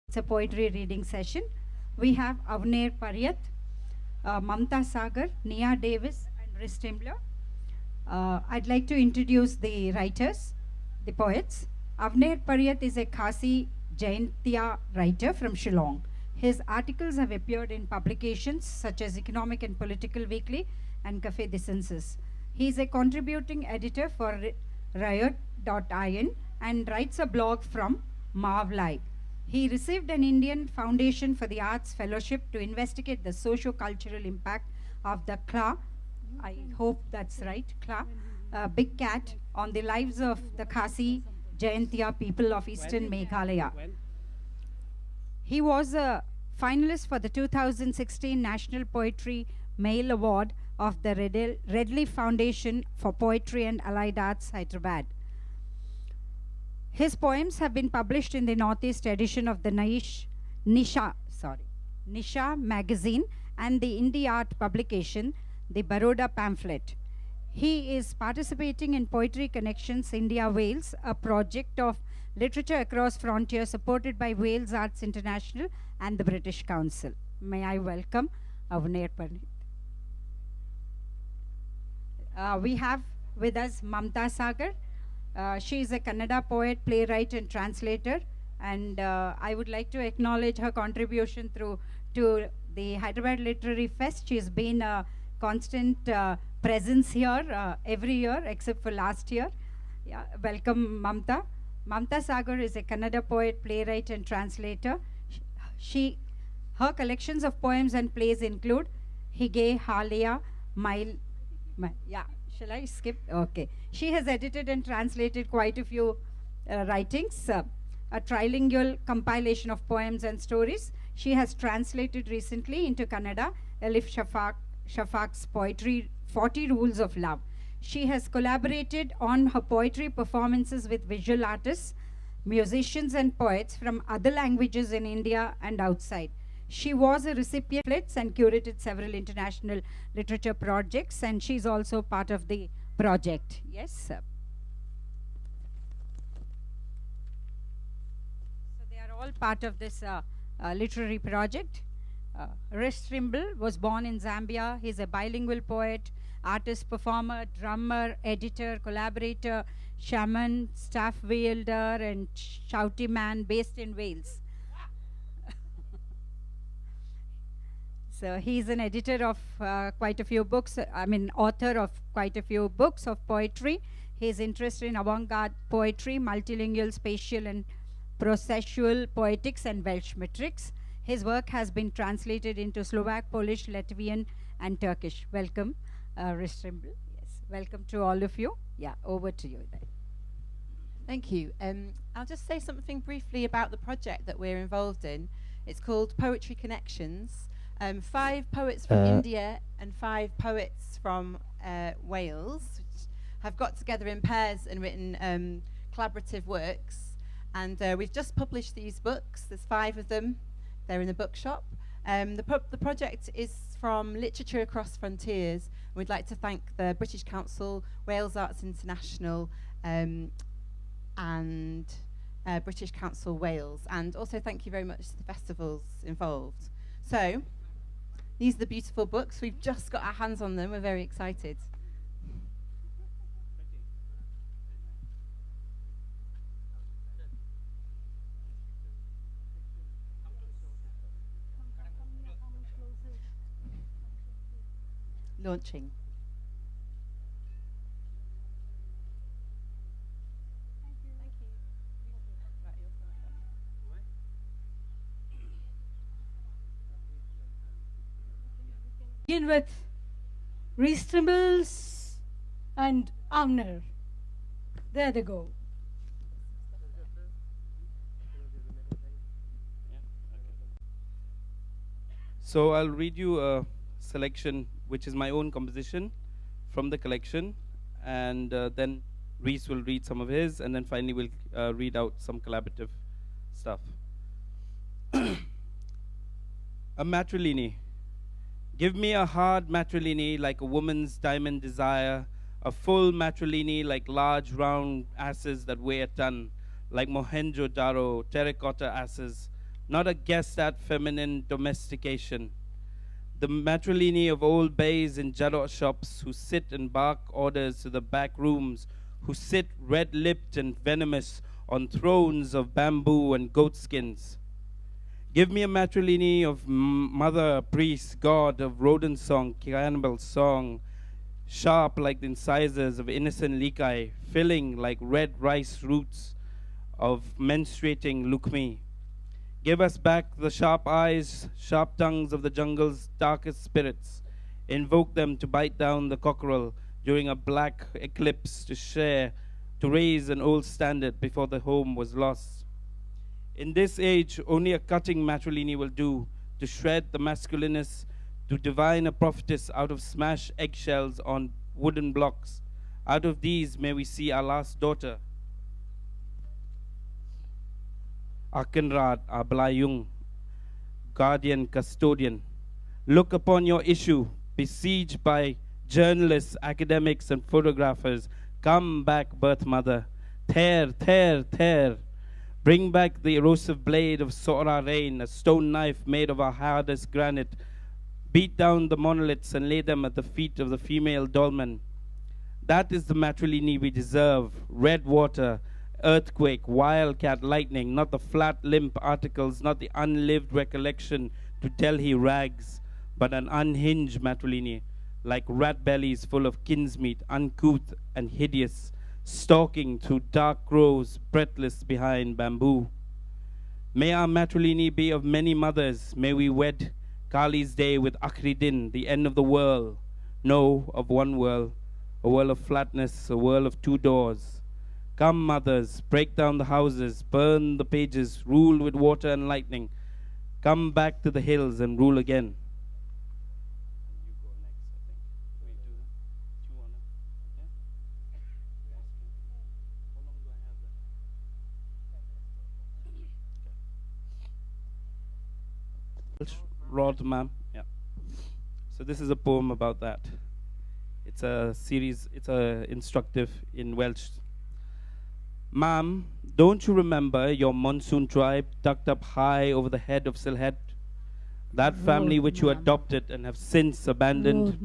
It's a poetry reading session. We have Avner, Pariat, Mamta, Sagar, Davies, and Rhys Trimble. I'd like to introduce the writers, the poets. Avner Pariat is a Khasi Jaintia writer from Shillong. His articles have appeared in publications such as Economic and Political Weekly and Cafe de Census. He is a contributing editor for Riot.in and writes a blog from Mavlai. He received an Indian Foundation for the Arts Fellowship to investigate the socio-cultural impact of the Kla, I hope that's right, Kla, big cat, on the lives of the Khasi Jaintia people of Eastern Meghalaya. He was a finalist for the 2016 National Poetry Male Award of the Redley Foundation for Poetry and Allied Arts, Hyderabad. His poems have been published in the Northeast edition of the Nisha magazine and the Indie Art publication, the Baroda pamphlet. He is participating in Poetry Connections India Wales, a project of literature across frontiers supported by Wales Arts International and the British Council. May I welcome Avner Pariat. We have with us Mamta Sagar. She is a Kannada poet, playwright, and translator, and I would like to acknowledge her contribution to the Hyderabad Literary Fest. She has been a constant presence here every year except for last year. Yeah, welcome, Mamta. Mamta Sagar is a Kannada poet, playwright, and translator. Her collections of poems and plays include Hige, Halia, yeah. Shall I skip? Okay. She has edited and translated quite a few writings, a trilingual compilation of poems and stories. She has translated recently into Kannada Elif Shafak's poetry, 40 Rules of Love. She has collaborated on her poetry performances with visual artists, musicians, and poets from other languages in India and outside. She was a recipient and curated several international literature projects, and she's also part of the project. Yes, sir. So they are all part of this literary project. Rhys Trimble was born in Zambia. He's a bilingual poet, artist, performer, drummer, editor, collaborator, shaman, staff wielder, and shouty man based in Wales. So he's an editor of quite a few books, author of quite a few books of poetry. He's interested in avant-garde poetry, multilingual, spatial, and processual poetics, and Welsh metrics. His work has been translated into Slovak, Polish, Latvian, and Turkish. Welcome, Rhys Trimble. Yes, welcome to all of you. Yeah, over to you then. Thank you. I'll just say something briefly about the project that we're involved in. It's called Poetry Connections. 5 poets from India and 5 poets from Wales, which have got together in pairs and written collaborative works. And we've just published these books. There's 5 of them. They're in the bookshop. The project is from Literature Across Frontiers. We'd like to thank the British Council, Wales Arts International, and British Council Wales. And also thank you very much to the festivals involved. So, these are the beautiful books. We've just got our hands on them. We're very excited. Launching. Begin with Rhys Trimble's and Avner. There they go. So I'll read you a selection which is my own composition from the collection, and then Rhys will read some of his, and then finally we'll read out some collaborative stuff. A matrilene. Give me a hard matrilene like a woman's diamond desire, a full matrilene like large round asses that weigh a ton, like Mohenjo-Daro terracotta asses, not a guess at feminine domestication. The matrilini of old bays in jarrah shops who sit and bark orders to the back rooms, who sit red-lipped and venomous on thrones of bamboo and goat skins. Give me a matrilini of mother, priest, god, of rodent song, cannibal song, sharp like the incisors of innocent likai, filling like red rice roots of menstruating Lukmi. Give us back the sharp eyes, sharp tongues of the jungle's darkest spirits. Invoke them to bite down the cockerel during a black eclipse to raise an old standard before the home was lost. In this age, only a cutting matrilini will do to shred the masculinist, to divine a prophetess out of smashed eggshells on wooden blocks. Out of these may we see our last daughter, Akenrad Ablayung, guardian custodian. Look upon your issue, besieged by journalists, academics, and photographers. Come back, birth mother. Tear, tear, tear. Bring back the erosive blade of Sora rain, a stone knife made of our hardest granite. Beat down the monoliths and lay them at the feet of the female dolmen. That is the matrilini we deserve. Red water, earthquake, wildcat lightning, not the flat limp articles, not the unlived recollection to Delhi rags, but an unhinged matrilini, like rat bellies full of kinsmeat, uncouth and hideous, stalking through dark groves, breathless behind bamboo. May our matrilini be of many mothers. May we wed Kali's day with Akhridin, the end of the world. No, of one world, a world of flatness, a world of two doors. Come, mothers, break down the houses, burn the pages, rule with water and lightning. Come back to the hills and rule again. You go next, I think. Do you wanna? Yeah? How long do I have that? Rod, ma'am. Yeah. So this is a poem about that. It's a series. It's instructive in Welsh. Ma'am, don't you remember your monsoon tribe tucked up high over the head of Silhet? That family which you adopted and have since abandoned.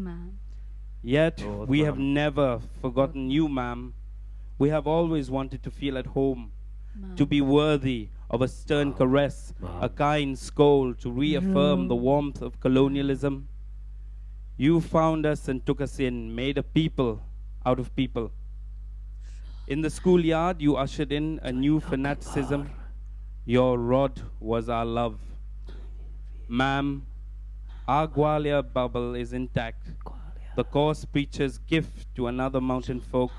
Yet we have never forgotten you, ma'am. We have always wanted to feel at home, to be worthy of a stern caress, a kind scold, to reaffirm the warmth of colonialism. You found us and took us in, made a people out of people. In the schoolyard, you ushered in a new fanaticism. Your rod was our love. Ma'am, our Gwalia bubble is intact. The coarse preacher's gift to another mountain folk.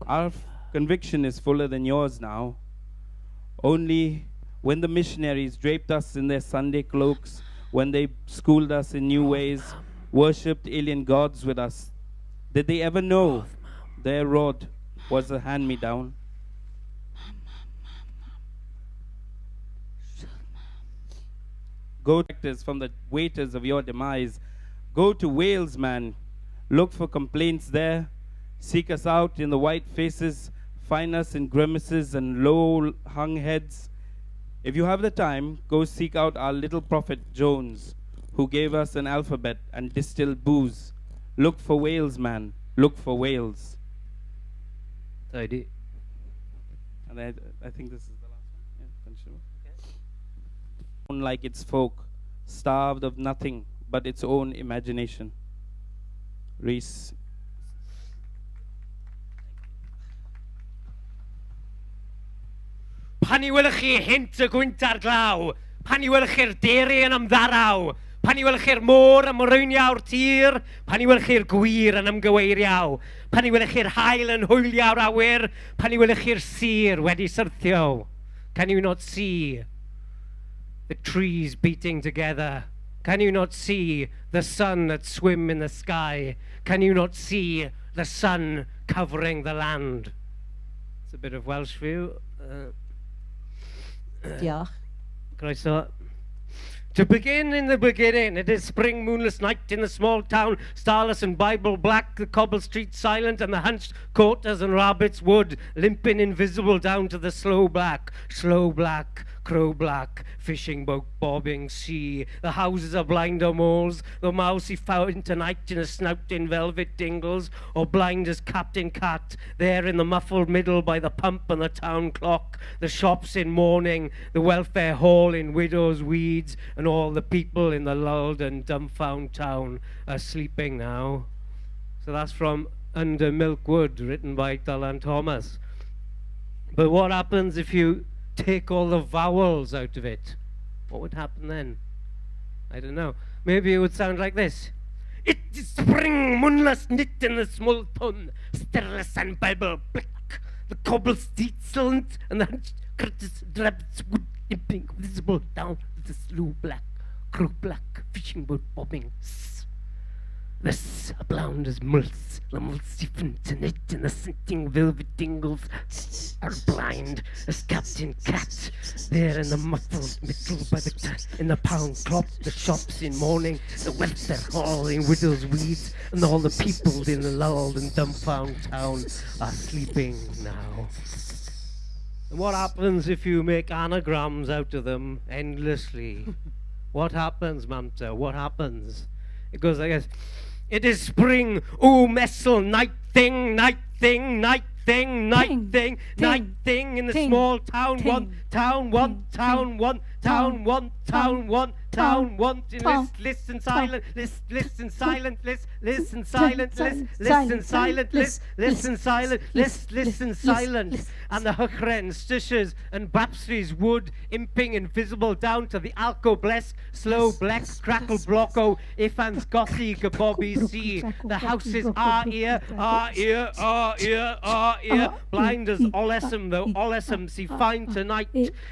Our conviction is fuller than yours now. Only when the missionaries draped us in their Sunday cloaks, when they schooled us in new ways, worshipped alien gods with us, did they ever know their rod was a hand-me-down? Go to from the waiters of your demise. Go to Wales, man. Look for complaints there. Seek us out in the white faces. Find us in grimaces and low-hung heads. If you have the time, go seek out our little prophet Jones, who gave us an alphabet and distilled booze. Look for Wales, man. Look for Wales. Tidy. And I think this is the last one. Yeah, finish it off. Like its folk, starved of nothing but its own imagination. Rhys. Pan i welwch chi hint y gwynt ar glaw, pan i welwch chi'r deri yn ymddaraw, pan i welwch chi'r môr am rwyniaw'r tir, pan i welwch chi'r gwir yn ymgyweiriaw, pan i welwch chi'r haul yn hwyliaw'r awyr, pan i welwch chi'r sir wedi syrthio. Can you not see the trees beating together? Can you not see the sun that swim in the sky? Can you not see the sun covering the land? It's a bit of Welsh for you. Diolch. Croeso. To begin in the beginning, it is spring moonless night in the small town, starless and Bible black, the cobble streets silent, and the hunched courters and rabbits wood, limping invisible down to the slow black, crow black, fishing boat bobbing sea. The houses are blind or moles, the mouse he found tonight in a snout in velvet dingles, or blind as Captain Cat, there in the muffled middle by the pump and the town clock, the shops in mourning, the welfare hall in widow's weeds, and all the people in the lulled and dumbfound town are sleeping now. So that's from Under Milk Wood, written by Dylan Thomas. But what happens if you take all the vowels out of it? What would happen then? I don't know. Maybe it would sound like this. It is spring, moonless knit in the small tun, stirless and Bible black. The cobbles steetled and the curtis drabs wood imping visible down the slough black, crow black, fishing boat bobbing. This abound as mults, the multifant in it, and the scenting velvet dingles are blind as Captain Cat. There in the muffled middle by the in the pound clock, the shops in mourning, the welfare hall in widow's weeds, and all the people in the lulled and dumbfound town are sleeping now. And what happens if you make anagrams out of them endlessly? What happens, Mamta? What happens? It goes like this. It is spring, oh messel, night thing, night thing, night thing, night thing, night thing in the small town, one town, one town, one town, one town, one town, one listen silent, listen silent, listen silent, listen silent, listen silent, listen silent, and the huckren, stishers, and bapstries wood imping invisible down to the alco bless, slow blex, crackle blocko, ifans gothy gabobby see. The houses are ear, are ear, are ear, are ear, blind as Olesum, though Olesum see fine tonight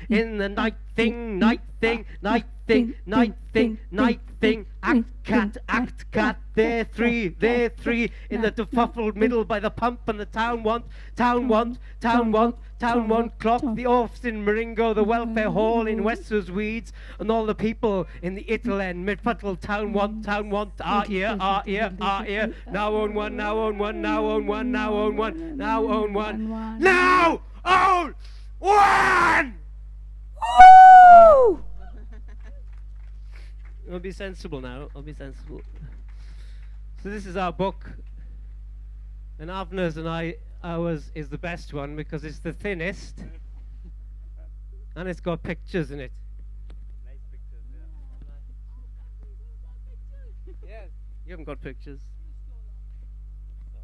in the night thing, night thing, night thing, night thing, night thing, act cat, there three, in the defuffled middle by the pump and the town one clock, the offs in Maringo, the welfare hall in Westers Weeds, and all the people in the Ittle end, midputtle town one, our ear, now own one, now own one, now own one, now own one, now own one, now own one! Woo! I'll be sensible now. I'll be sensible. So this is our book, and Avner's and ours is the best one because it's the thinnest, and it's got pictures in it. Nice pictures, yeah. Yes, you haven't got pictures.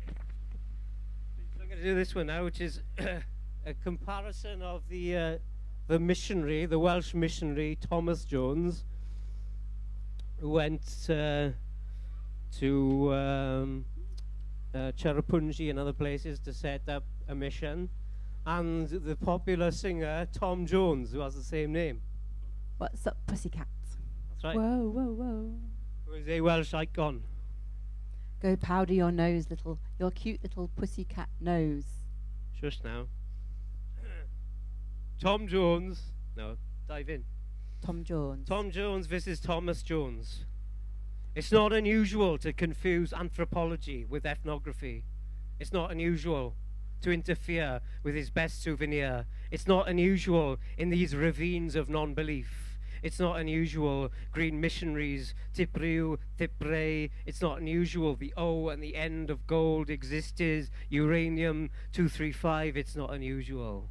So I'm going to do this one now, which is a comparison of the missionary, the Welsh missionary Thomas Jones, who went to Cherrapunji and other places to set up a mission, and the popular singer Tom Jones, who has the same name. What's up, pussycat? That's right. Whoa, whoa, whoa. Who is a Welsh icon. Go powder your nose, your cute little pussycat nose. Shush now. Tom Jones. No, dive in. Tom Jones. Tom Jones versus Thomas Jones. It's not unusual to confuse anthropology with ethnography. It's not unusual to interfere with his best souvenir. It's not unusual in these ravines of non-belief. It's not unusual, green missionaries, Tipriu, Tipre. It's not unusual, the O and the end of gold exists, uranium 235. It's not unusual.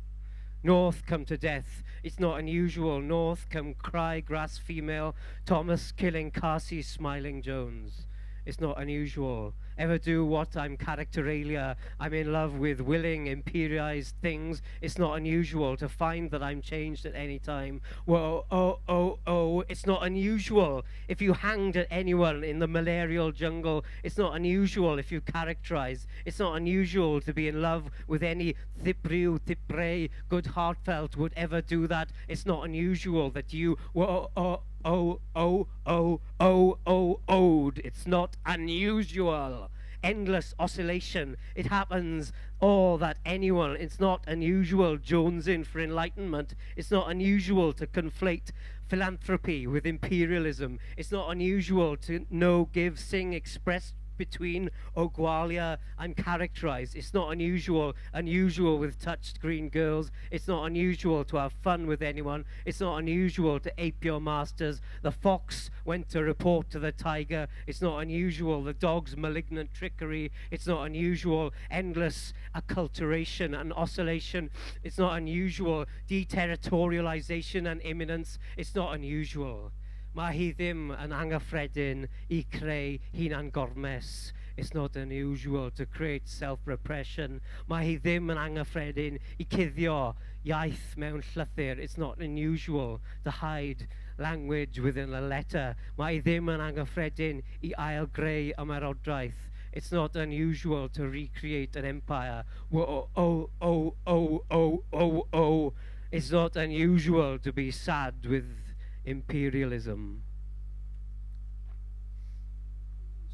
North come to death. It's not unusual. North come cry grass female. Thomas killing Cassie smiling Jones. It's not unusual. Ever do what I'm characteralia. I'm in love with willing imperialized things. It's not unusual to find that I'm changed at any time. Whoa, oh. It's not unusual if you hanged at anyone in the malarial jungle. It's not unusual if you characterize. It's not unusual to be in love with any Thipriu, Thipre, good heartfelt would ever do that. It's not unusual that you owed. It's not unusual. Endless oscillation. It happens all that anyone. It's not unusual jonesing for enlightenment. It's not unusual to conflate philanthropy with imperialism. It's not unusual to know, give, sing, express between Ogwalia and characterized. It's not unusual with touched green girls. It's not unusual to have fun with anyone. It's not unusual to ape your masters. The fox went to report to the tiger. It's not unusual the dog's malignant trickery. It's not unusual endless acculturation and oscillation. It's not unusual deterritorialization and imminence. It's not unusual. Mae hi ddim yn anghyffredin I creu hunan gormes. It's not unusual to create self-repression. Mae hi ddim yn anghyffredin I cuddio iaith mewn llythyr. It's not unusual to hide language within a letter. Mae hi ddim yn anghyffredin I ailgreu ymerodraeth. It's not unusual to recreate an empire. Oh. It's not unusual to be sad with imperialism.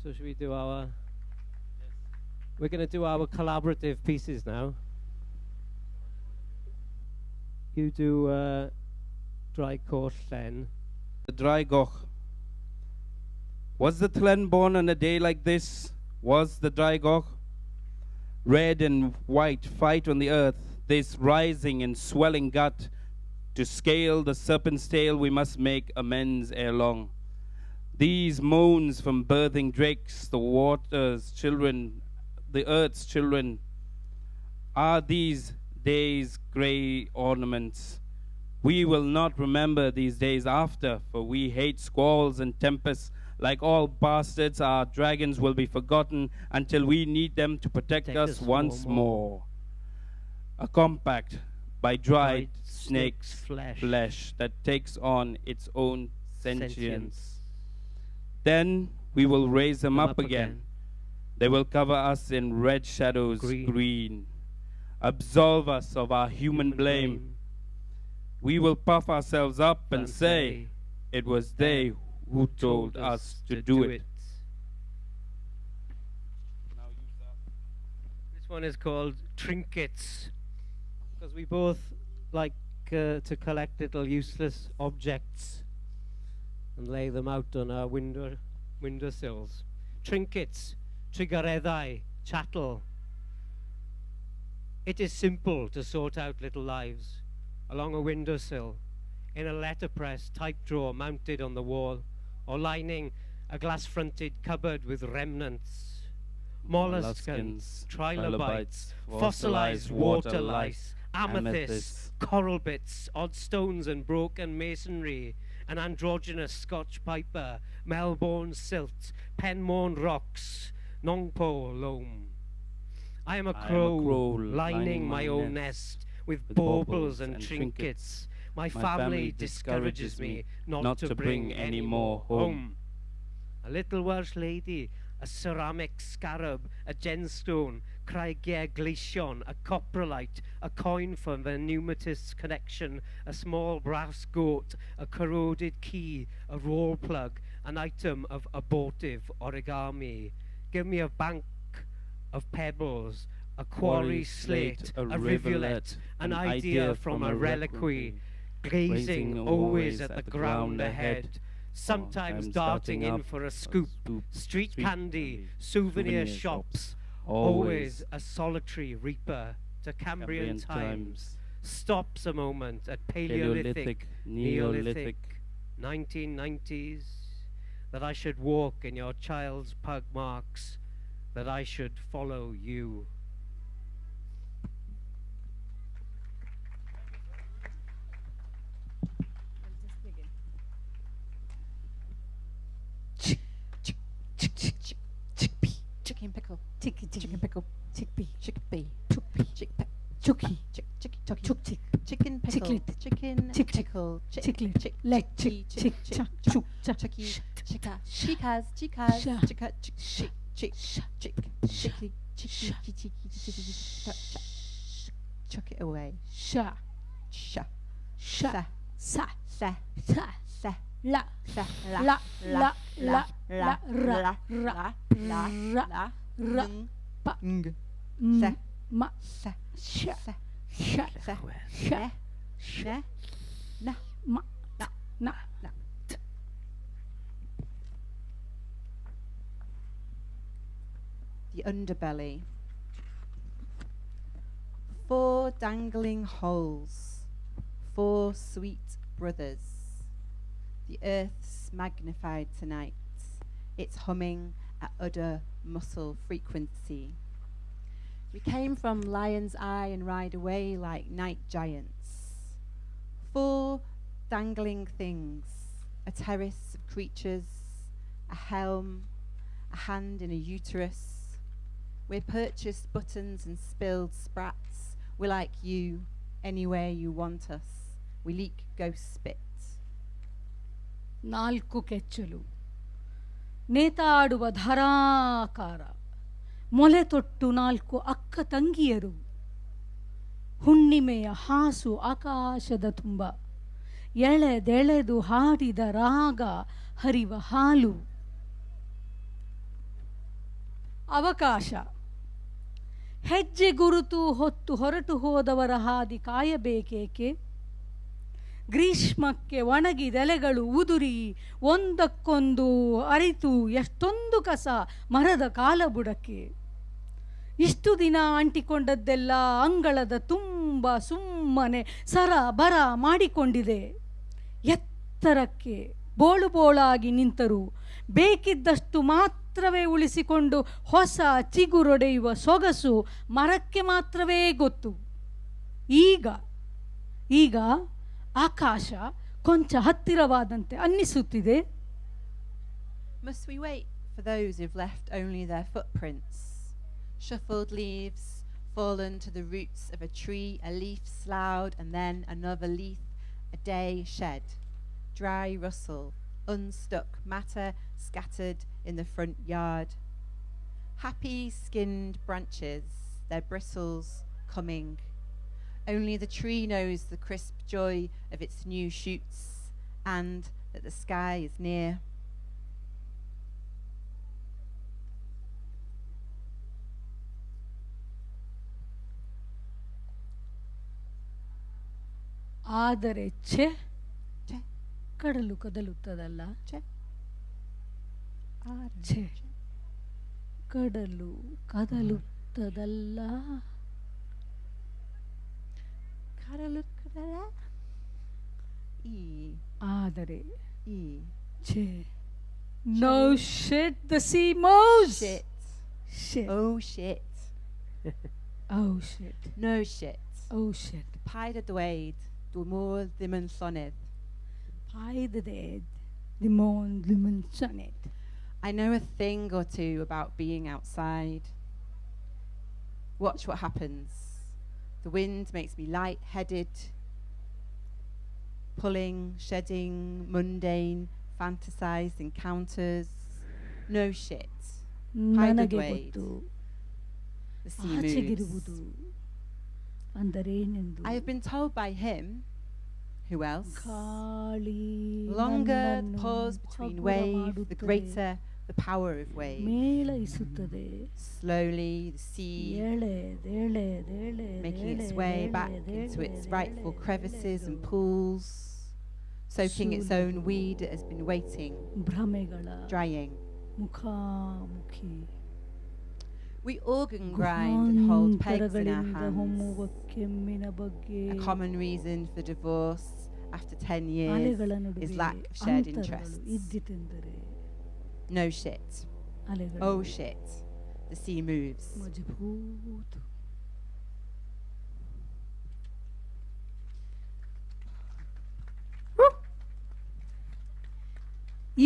So should we do our... We're going to do our collaborative pieces now. You do Dry Course then. The Dry Goch. Was the Tlen born on a day like this? Was the Dry Goch? Red and white fight on the earth, this rising and swelling gut. To scale the serpent's tail, we must make amends ere long. These moans from birthing drakes, the water's children, the earth's children, are these days' grey ornaments. We will not remember these days after, for we hate squalls and tempests. Like all bastards, our dragons will be forgotten until we need them to protect us once more. A compact by dried snake's flesh that takes on its own sentience. Then we will raise them up again. They will cover us in red shadows, green. Absolve us of our human blame. We will puff ourselves up and say, it was they who told us to do it. This one is called Trinkets, because we both like to collect little useless objects and lay them out on our windowsills. Trinkets, trigareddau, chattel. It is simple to sort out little lives along a windowsill, in a letterpress type drawer mounted on the wall, or lining a glass-fronted cupboard with remnants. Molluscans, trilobites, fossilized water lice, amethysts, coral bits, odd stones and broken masonry, an androgynous Scotch piper, Melbourne silt, Penmorn rocks, Nongpo loam. I am a crow lining my own nest with baubles and trinkets. My family discourages me not to bring any more home. A little Welsh lady, a ceramic scarab, a gemstone, creigiau gleision, a coprolite, a coin from the pneumatist connection, a small brass goat, a corroded key, a roll plug, an item of abortive origami. Give me a bank of pebbles, a quarry slate, a rivulet, an idea from a reliquary, gazing always at the ground ahead, sometimes darting in for a scoop, street candy, souvenir shops, always a solitary reaper to Cambrian times, stops a moment at Paleolithic, Neolithic, 1990s, that I should walk in your child's pug marks, that I should follow you. Chicken pickle. Chicken pickle. Chickpea. Chickpea. Chickpea. Chookie. Chicken pickle. Chicken pickle. Chicklet. Leg. Chick. Chick. Chook. Chicky. Chicka. Chicas. Chicas. Chicka. Chick. Chick. Chick. Chicky. Chicky. Chuck it away. Sha. Sha. Sha. Sa. Sa. Sa. Sa. La. Sa. La. La. La. La. Ra. La. Ra. La. Ra. Pa. Ng. Sa. Sa. Ma. Sa. Sha. Sa. Sha. Sa. Sha. Sha. Na. Ma. Na. the underbelly. 4 dangling holes, 4 sweet brothers. The earth's magnified tonight, it's humming at udder muscle frequency. We came from Lion's Eye and ride away like night giants. 4 dangling things, a terrace of creatures, a helm, a hand in a uterus. We're purchased buttons and spilled sprats. We're like you, anywhere you want us. We leak ghost spit. 4 ಕೆಚ್ಚಲು ನೇತಾಡುವ ಧಾರಾಕಾರ, ಮೊಲೆ ತೊಟ್ಟು 4 ಅಕ್ಕ ತಂಗಿಯರು, ಹುಣ್ಣಿಮೆಯ ಹಾಸು ಆಕಾಶದ ತುಂಬ, ಎಳೆದೆಳೆದು ಹಾಡಿದ ರಾಗ ಹರಿವ ಹಾಲು. ಅವಕಾಶ, ಹೆಜ್ಜೆ ಗುರುತು ಹೊತ್ತು ಹೊರಟು ಹೋದವರ ಹಾದಿ ಕಾಯಬೇಕೇಕೆ? ಗ್ರೀಷ್ಮಕ್ಕೆ ಒಣಗಿದೆಲೆಗಳು ಉದುರಿ ಒಂದಕ್ಕೊಂದು ಅರಿತು ಎಷ್ಟೊಂದು ಕಸ ಮರದ ಕಾಲಬುಡಕ್ಕೆ. ಇಷ್ಟು ದಿನ ಅಂಟಿಕೊಂಡದ್ದೆಲ್ಲ ಅಂಗಳದ ತುಂಬ ಸುಮ್ಮನೆ ಸರ ಬರ ಮಾಡಿಕೊಂಡಿದೆ. ಎತ್ತರಕ್ಕೆ ಬೋಳು ಬೋಳಾಗಿ ನಿಂತರೂ ಬೇಕಿದ್ದಷ್ಟು ಮಾತ್ರವೇ ಉಳಿಸಿಕೊಂಡು ಹೊಸ ಚಿಗುರೊಡೆಯುವ ಸೊಗಸು ಮರಕ್ಕೆ ಮಾತ್ರವೇ ಗೊತ್ತು. ಈಗ ಆಕಾಶ ಕೊಂಚ ಹತ್ತಿರವಾದಂತೆ ಅನ್ನಿಸುತ್ತಿದೆ. Must we wait for those who've left only their footprints? Shuffled leaves, fallen to the roots of a tree, a leaf sloughed and then another leaf, a day shed. Dry rustle, unstuck matter scattered in the front yard. Happy skinned branches, their bristles coming. Only the tree knows the crisp joy of its new shoots and that the sky is near. ಆದರೆ ಕಡಲು ಕದಲುತ್ತದಲ್ಲ, ಕಡಲು ಕದಲುತ್ತದಲ್ಲ. ಆದರೆ no shit, the sea moves. Shit. Oh shit. Oh shit. No shit. Oh shit. Paid a dweud, dwi mor ddim yn llonydd. Paid y dweud, ddim yn llonydd. I know a thing or two about being outside. Watch what happens. The wind makes me light-headed, pulling, shedding, mundane, fantasized encounters. No shit. ನನಗೆ ಗೊತ್ತು The sea ಆಚೆಗಿರುವುದು moves. ಅಂದರೇನೆಂದು. I have been told by him, who else? ಗಾಳಿ Longer the ನನ್ನನ್ನು pause between ಹಗುರ wave, the ಮಾಡುತ್ತದೆ, greater the power of wave. ಮೇಳೈಸುತ್ತದೆ. Slowly, the sea making its way back into its rightful crevices and pools, soaking its own weed that has been waiting, ಭ್ರಮೆಗಳ drying. ಮುಖಾಮುಖಿ We organ grind and hold pegs in our ಗುಹಾಂತರಗಳಿಂದ ಹೊಮ್ಮುವ hands. ಕೆಮ್ಮಿನ ಬಗ್ಗೆ. A common reason for divorce after 10 years ಅಲೆಗಳ is ನಡುವೆ lack of shared ಅಂತರಗಳು interests. ಇದ್ದಿತೆಂದರೆ No shit. ಅಲೆಗಳು Oh shit. The sea moves. ಮಜಬೂತು.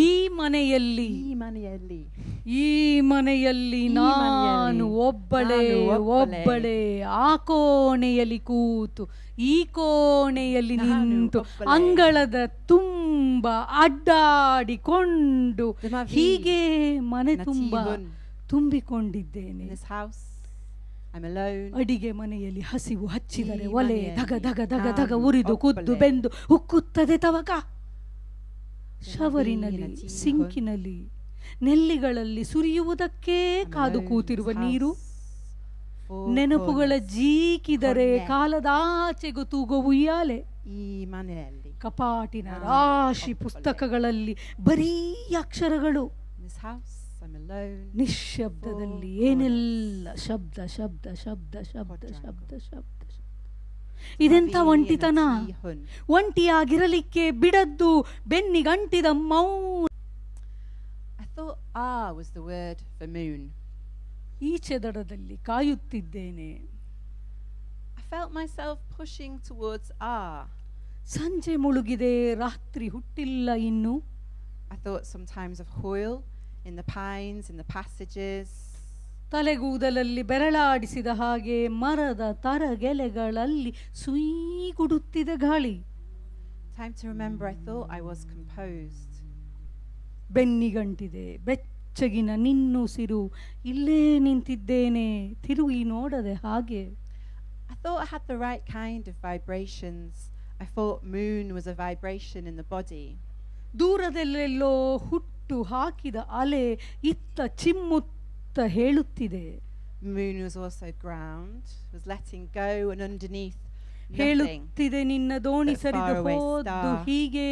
ಈ ಮನೆಯಲ್ಲಿ ನಾನು ಒಬ್ಬಳೇ ಆ ಕೋಣೆಯಲ್ಲಿ ಕೂತು ಈ ಕೋಣೆಯಲ್ಲಿ ನಿಂತು ಅಂಗಳದ ತುಂಬ ಅಡ್ಡಾಡಿಕೊಂಡು ಹೀಗೆ ಮನೆ ತುಂಬ ತುಂಬಿಕೊಂಡಿದ್ದೇನೆ. ಅಡಿಗೆ ಮನೆಯಲ್ಲಿ ಹಸಿವು ಹಚ್ಚಿದರೆ ಒಲೆ ಧಗ ಧಗ ಧಗ ಧಗ ಉರಿದು ಕುದ್ದು ಬೆಂದು ಉಕ್ಕುತ್ತದೆ ತವಕ. ಶವರಿನಲ್ಲಿ, ಸಿಂಕಿನಲ್ಲಿ, ನೆಲ್ಲಿಗಳಲ್ಲಿ ಸುರಿಯುವುದಕ್ಕೆ ಕಾದು ಕೂತಿರುವ ನೀರು, ನೆನಪುಗಳ ಜೀಕಿದರೆ ಕಾಲದಾಚೆಗೂ ತೂಗುವ ಉಯ್ಯಾಲೆ, ಕಪಾಟಿನ ರಾಶಿ ಪುಸ್ತಕಗಳಲ್ಲಿ ಬರೀ ಅಕ್ಷರಗಳು, I'm alone. ನಿಶ್ಶಬ್ದದಲ್ಲಿ Four ಏನೆಲ್ಲ ಶಬ್ದ ಶಬ್ದ ಶಬ್ದ ಶಬ್ದ Quadrangle. ಶಬ್ದ ಶಬ್ದ ಇದೆಂಥ Ravi ಒಂಟಿತನ and a tea hun. ಒಂಟಿಯಾಗಿರಲಿಕ್ಕೆ ಬಿಡದ್ದು ಬೆನ್ನಿಗಂಟಿದ ಮೌನ I thought was the word for moon. ಈಚೆ ದಡದಲ್ಲಿ ಕಾಯುತ್ತಿದ್ದೇನೆ I felt myself pushing towards ಸಂಜೆ ಮುಳುಗಿದೆ ರಾತ್ರಿ ಹುಟ್ಟಿಲ್ಲ ಇನ್ನು I thought sometimes of Hoyle in the pines, in the passages. ತಲೆಗೂದಲಲ್ಲಿ ಬೆರಳಾಡಿಸಿದ ಹಾಗೆ ಮರದ ತರಗೆಲೆಗಳಲ್ಲಿ ಸುಯ್ಗುಡುತ್ತಿದೆ ಗಾಳಿ Time to remember I thought I was composed. ಬೆನ್ನಿಗಂಟಿದೆ ಬೆಚ್ಚಗಿನ ನಿನ್ನುಸಿರು ಇಲ್ಲೇ ನಿಂತಿದ್ದೇನೆ ತಿರುಗಿ ನೋಡದೆ ಹಾಗೆ I thought I had the right kind of vibrations. I thought moon was a vibration in the body. ದೂರದಲ್ಲೆಲ್ಲೋ ಹುಟ್ಟು ಹಾಕಿದ ಅಲೆ ಇತ್ತ ಚಿಮ್ಮುತ್ತ ಹೇಳುತ್ತಿದೆ Moon was also ground, was letting go, and underneath nothing, ಹೇಳುತ್ತಿದೆ ನಿನ್ನ ದೋಣಿ but ಸರಿದು far away ಹೋದ್ದು star. ಹೀಗೆ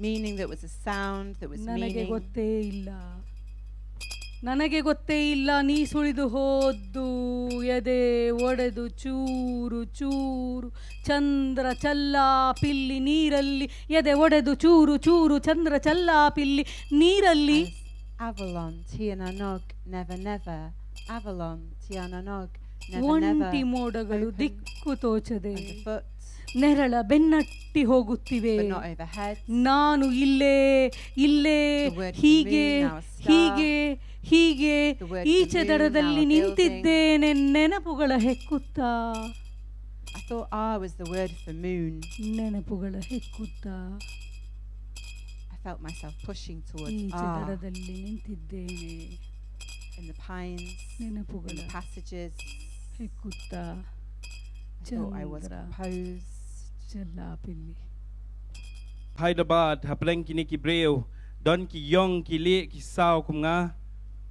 meaning that was a sound, that was ನನಗೆ meaning. ಗೊತ್ತೇ ಇಲ್ಲ ನನಗೆ ಗೊತ್ತೇ ಇಲ್ಲ ನೀ ಸುಳಿದು ಹೋದ್ದು ಎದೆ ಒಡೆದು ಚೂರು ಚೂರು ಚಂದ್ರ ಚಲ್ಲಾಪಿಲ್ಲಿ ನೀರಲ್ಲಿ ಎದೆ ಒಡೆದು ಚೂರು ಚೂರು ಚಂದ್ರ ಚಲ್ಲಾಪಿಲ್ಲಿ ನೀರಲ್ಲಿ As Avalon, Tiananog, never never. Avalon, Tiananog, never ಒಂಟಿ never. ಮೋಡಗಳು Open ದಿಕ್ಕು ತೋಚದೆ underfoot, ನೆರಳ ಬೆನ್ನಟ್ಟಿ ಹೋಗುತ್ತಿವೆ but not overhead. ನಾನು ಇಲ್ಲೇ ಇಲ್ಲೇ The word for ಹೀಗೆ moon, now a star. ಹೀಗೆ ಹೀಗೆ The word for ಈಚೆ moon, ದಡದಲ್ಲಿ now a ನಿಂತಿದ್ದೇನೆ ನೆನಪುಗಳ ಹೆಕ್ಕುತ್ತಾ I thought was the word for moon. ನೆನಪುಗಳ ಹೆಕ್ಕುತ್ತಾ I felt myself pushing towards ಈಚೆ ದಡದಲ್ಲಿ ನಿಂತಿದ್ದೇನೆ in the pines, in ನೆನಪುಗಳ the passages. ಹೆಕ್ಕುತ್ತಾ I thought I was Chandra composed. ಚಲ್ಲಾಪಿಲ್ಲಿ Hyderabad haplang kini ki breu don ki yong ki le ki sao kum nga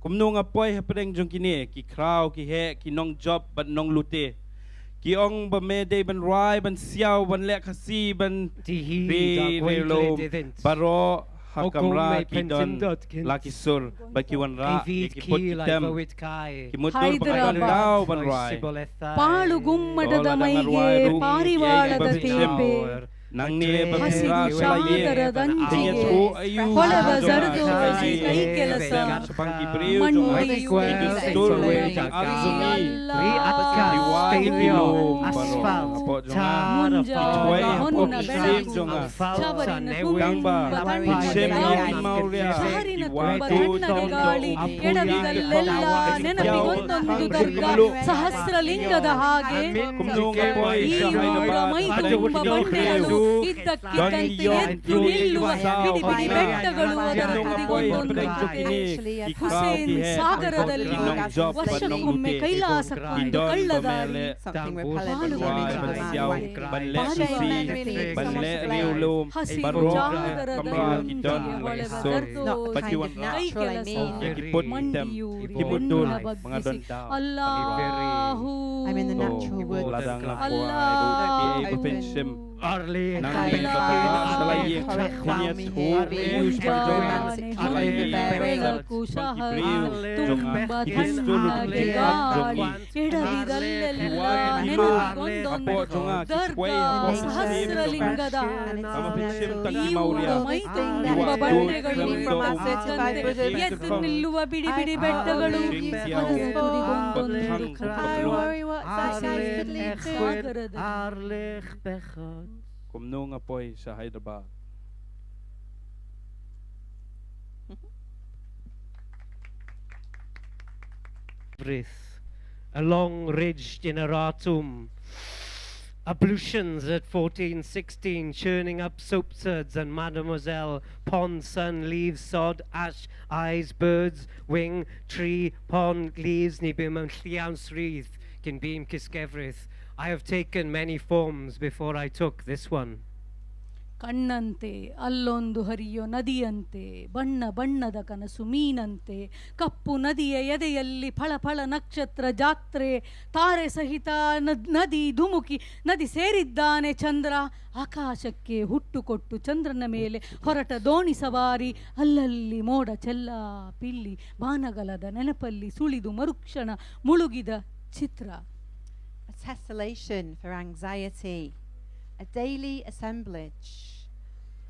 kum no nga poi haplang jong kini ki kraw ki he ki nong job ban nong lute ki ong ba me de ban rai ban siao ban le khasi ban Di hi re da re gwyd lo iddynt. baro O hakamra gwmau ki don pensyndod gynt. la ki sur ba ki wan ra Ei ki fyd ki pot ki cil a'i tem fywyd cae. ki mudur ba don Hyderabad. daw ban rai ಪಾಳು ಗುಮ್ಮಟದ Dola ಮೈಗೆ dangar wai ಪಾರಿವಾಳದ ru- ತೇಪೆ nang ne ba ಹಸಿರು ra sa ye ಚಾದರದಂಚಿಗೆ Tingin ko ayu ಹೊಳೆವ jong ಜರದು nga ಕೈ ay ಕೆಲಸ Sapang ki breu Mandi jong yu- Idustul Yu- jong arzungi Allah. Ri atgas, Iwan stereo, ilom, asphalt, Apo jong tar, Munja, Chwe, honna, Apo belang, Kisib jong Chavarina newi, Nang ba Batanda Kishem gali. ni Mauria ಶಹರಿನ Iwan ತುಂಬ tu ತಣ್ಣನೆ ಗಾಳಿ ಎಡವಿದಲ್ಲೆಲ್ಲ ನೆನಪಿಗೊಂದೊಂದು ಗರ್ಗ ಸಹಸ್ರಲಿಂಗದ ಹಾಗೆ ಈ ಊರ ಮೈ ತುಂಬ ಬಂಡೆಗಳು ಇದ್ದಕ್ಕಿದ್ದಂತೆ ಎದ್ದು ನಿಲ್ಲುವ ಬಿಡಿ ಬಿಡಿ ಬೆಟ್ಟಗಳು ಅದರ ತುದಿಗೊಂದೊಂದು ಹುಸೇನ್ ಸಾಗರದಲ್ಲಿ ವರ್ಷಕ್ಕೊಮ್ಮೆ ಕೈಲಾಸ ಕಂಡು ಕಳ್ಳದಾರಿ Something repellent Palu from gumi into the jong man Wai. way. Balle riulum ಹಸಿರು Baro ಚಾದರದ Kamra Kidon ದಂಚಿಗೆ ಹೊಳೆವ Sor ದರ್ದೋಜಿ Bakiwan ಕೈ natural, I ಕೆಲಸ mean. Kipot tem ಮಂಡಿಯೂರಿ Kibudul ಬೆನ್ನ Mga ಬಗ್ಗಿಸಿ don daw ಅಲ್ಲಾಹು I'm in the natural woods. Ladang la Allahu. ko ay pensim Arli, Nang Kaya bin lang. kapag salay Correct Kunyat farming ho here. Use pa jong ಮುಂಜಾನೆ Alay ಬೆಳಕು ಶಹರ ತುಂಬ ತಣ್ಣಗೆ ಗಾಳಿ ಎಡವಿದಲ್ಲೆಲ್ಲ ನೆನಪಿಗೊಂದೊಂದು ದರ್ಗಾ ಸಹಸ್ರಲಿಂಗದ ಈ ಊರ ಮೈ ತುಂಬ ಬಂಡೆಗಳು ಎದ್ದು ನಿಲ್ಲುವ ಬಿಡಿ ಬಿಡಿ ಬೆಟ್ಟಗಳು ಅದರ ತುದಿಗೊಂದೊಂದು ಸಾಗರದ Arlich bechod. Kumno nga po'y sa Hyderabad Brith, a long ridged in Aratum. Ablutions at 1416, churning up soapsuds and Mademoiselle, pond, sun, leaves, sod, ash, eyes, birds, wing, tree, pond, leaves, ni bim and lliawn srith, kin beam kiskevrith. I have taken many forms before I took this one. ಕಣ್ಣಂತೆ ಅಲ್ಲೊಂದು ಹರಿಯೋ ನದಿಯಂತೆ ಬಣ್ಣ ಬಣ್ಣದ ಕನಸು ಮೀನಂತೆ ಕಪ್ಪು ನದಿಯ ಎದೆಯಲ್ಲಿ ಫಳ ಫಳ ನಕ್ಷತ್ರ ಜಾತ್ರೆ ತಾರೆ ಸಹಿತ ನದಿ ಧುಮುಕಿ ನದಿ ಸೇರಿದ್ದಾನೆ ಚಂದ್ರ ಆಕಾಶಕ್ಕೆ ಹುಟ್ಟುಕೊಟ್ಟು ಚಂದ್ರನ ಮೇಲೆ ಹೊರಟ ದೋಣಿ ಸವಾರಿ ಅಲ್ಲಲ್ಲಿ ಮೋಡ ಚೆಲ್ಲ ಪಿಲ್ಲಿ ಬಾನಗಲದ ನೆನಪಲ್ಲಿ ಸುಳಿದು ಮರುಕ್ಷಣ ಮುಳುಗಿದ ಚಿತ್ರ. A tessellation for anxiety, a daily assemblage,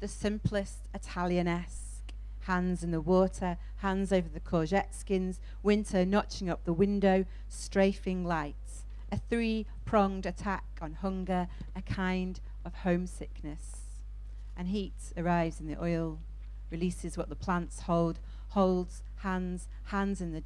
the simplest Italianesque, hands in the water, hands over the courgette skins, winter notching up the window, strafing lights, a three-pronged attack on hunger, a kind of homesickness. And heat arrives in the oil, releases what the plants hold, holds hands in the